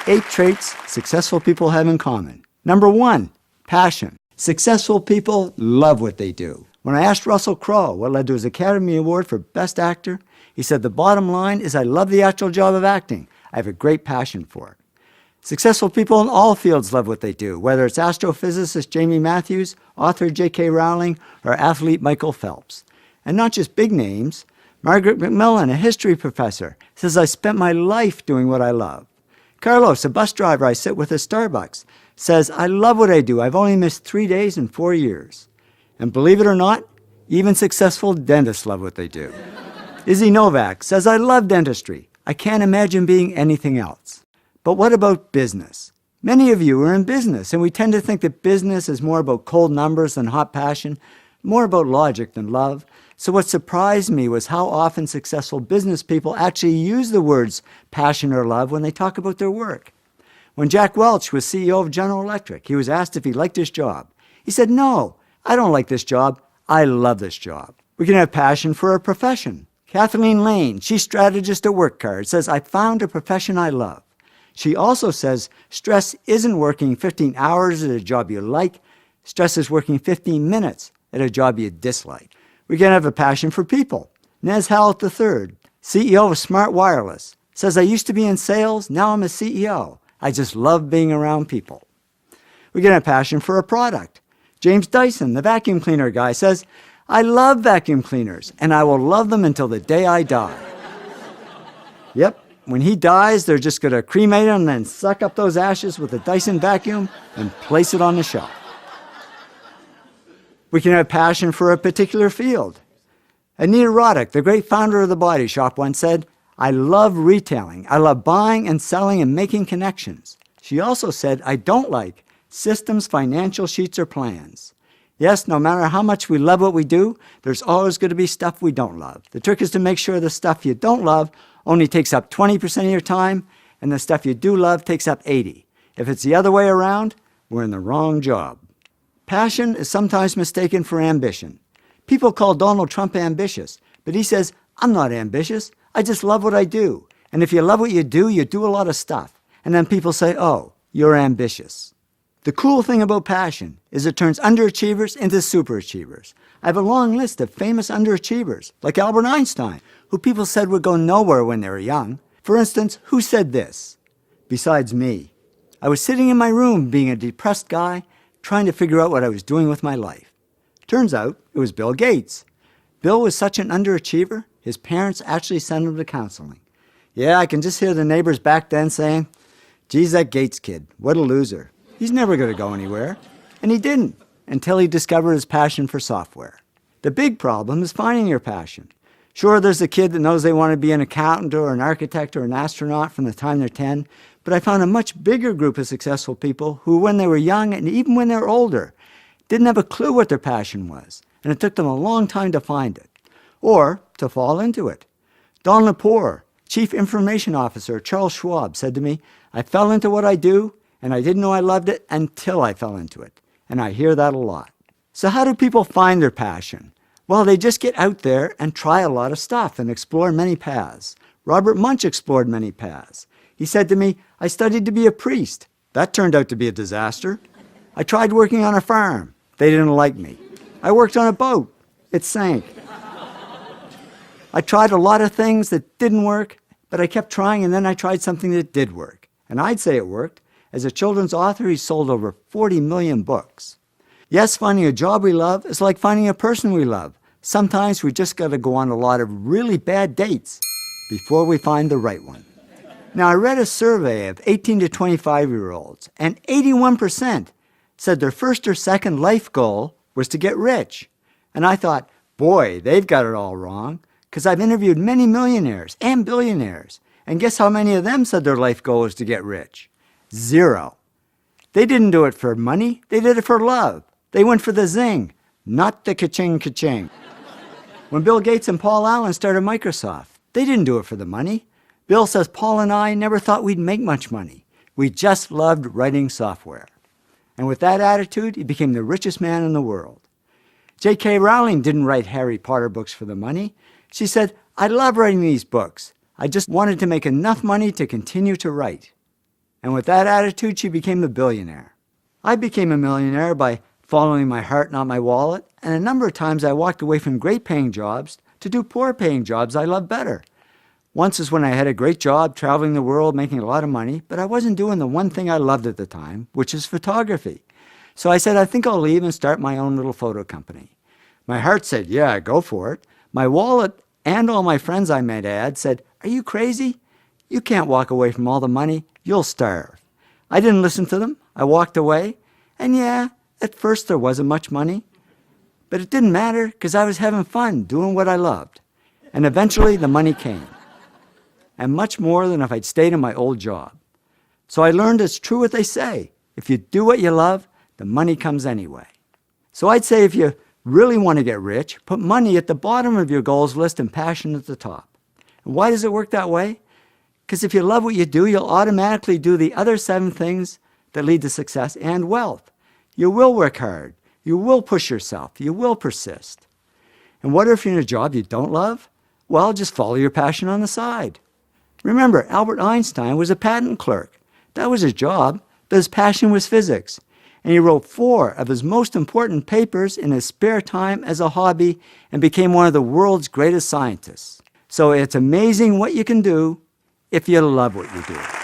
8 traits successful people have in common. Number 1, passion. Successful people love what they do. When I asked Russell Crowe what led to his Academy Award for Best Actor, he said, the bottom line is I love the actual job of acting. I have a great passion for it. Successful people in all fields love what they do, whether it's astrophysicist Jamie Matthews, author J.K. Rowling, or athlete Michael Phelps. And not just big names. Margaret McMillan, a history professor, says, I spent my life doing what I love. Carlos, a bus driver I sit with at Starbucks, says, I love what I do. I've only missed 3 days in 4 years. And believe it or not, even successful dentists love what they do. Izzy Novak says, I love dentistry. I can't imagine being anything else. But what about business? Many of you are in business, and we tend to think that business is more about cold numbers than hot passion, more about logic than love. So what surprised me was how often successful business people actually use the words passion or love when they talk about their work. When Jack Welch was CEO of General Electric, he was asked if he liked his job. He said, no, I don't like this job. I love this job. We can have passion for a profession. Kathleen Lane, she's strategist at WorkCard, says, I found a profession I love. She also says, stress isn't working 15 hours at a job you like. Stress is working 15 minutes at a job you dislike. We can have a passion for people. Nez Hallett III, CEO of Smart Wireless, says, I used to be in sales, now I'm a CEO. I just love being around people. We can have passion for a product. James Dyson, the vacuum cleaner guy, says, I love vacuum cleaners, and I will love them until the day I die. Yep, when he dies, they're just going to cremate him and then suck up those ashes with a Dyson vacuum and place it on the shelf. We can have passion for a particular field. Anita Roddick, the great founder of The Body Shop, once said, I love retailing. I love buying and selling and making connections. She also said, I don't like systems, financial sheets, or plans. Yes, no matter how much we love what we do, there's always going to be stuff we don't love. The trick is to make sure the stuff you don't love only takes up 20% of your time, and the stuff you do love takes up 80%. If it's the other way around, we're in the wrong job. Passion is sometimes mistaken for ambition. People call Donald Trump ambitious, but he says, I'm not ambitious. I just love what I do. And if you love what you do a lot of stuff. And then people say, oh, you're ambitious. The cool thing about passion is it turns underachievers into superachievers. I have a long list of famous underachievers, like Albert Einstein, who people said would go nowhere when they were young. For instance, who said this? Besides me. I was sitting in my room being a depressed guy, trying to figure out what I was doing with my life. Turns out it was Bill Gates. Bill was such an underachiever, his parents actually sent him to counseling. Yeah, I can just hear the neighbors back then saying, geez, that Gates kid, what a loser. He's never going to go anywhere. And he didn't, until he discovered his passion for software. The big problem is finding your passion. Sure, there's the kid that knows they want to be an accountant or an architect or an astronaut from the time they're 10, but I found a much bigger group of successful people who, when they were young and even when they were older, didn't have a clue what their passion was, and it took them a long time to find it, or to fall into it. Don Lepore, Chief Information Officer at Charles Schwab, said to me, I fell into what I do, and I didn't know I loved it until I fell into it. And I hear that a lot. So how do people find their passion? Well, they just get out there and try a lot of stuff and explore many paths. Robert Munch explored many paths. He said to me, I studied to be a priest. That turned out to be a disaster. I tried working on a farm. They didn't like me. I worked on a boat. It sank. I tried a lot of things that didn't work, but I kept trying, and then I tried something that did work. And I'd say it worked. As a children's author, he sold over 40 million books. Yes, finding a job we love is like finding a person we love. Sometimes we just got to go on a lot of really bad dates before we find the right one. Now, I read a survey of 18 to 25-year-olds, and 81% said their first or second life goal was to get rich. And I thought, boy, they've got it all wrong, because I've interviewed many millionaires and billionaires, and guess how many of them said their life goal was to get rich? 0. They didn't do it for money, they did it for love. They went for the zing, not the ka-ching ka-ching. When Bill Gates and Paul Allen started Microsoft, they didn't do it for the money. Bill says Paul and I never thought we'd make much money. We just loved writing software. And with that attitude, he became the richest man in the world. J.K. Rowling didn't write Harry Potter books for the money. She said, I love writing these books. I just wanted to make enough money to continue to write. And with that attitude, she became a billionaire. I became a millionaire by following my heart, not my wallet, and a number of times I walked away from great-paying jobs to do poor-paying jobs I love better. Once is when I had a great job traveling the world, making a lot of money, but I wasn't doing the one thing I loved at the time, which is photography. So I said, I think I'll leave and start my own little photo company. My heart said, yeah, go for it. My wallet and all my friends I might add said, are you crazy? You can't walk away from all the money. You'll starve. I didn't listen to them. I walked away. And yeah, at first there wasn't much money. But it didn't matter because I was having fun doing what I loved. And eventually the money came. And much more than if I'd stayed in my old job. So I learned it's true what they say. If you do what you love, the money comes anyway. So I'd say if you really want to get rich, put money at the bottom of your goals list and passion at the top. And why does it work that way? Because if you love what you do, you'll automatically do the other 7 things that lead to success and wealth. You will work hard. You will push yourself. You will persist. And what if you're in a job you don't love? Well, just follow your passion on the side. Remember, Albert Einstein was a patent clerk. That was his job, but his passion was physics. And he wrote 4 of his most important papers in his spare time as a hobby and became one of the world's greatest scientists. So it's amazing what you can do if you love what you do.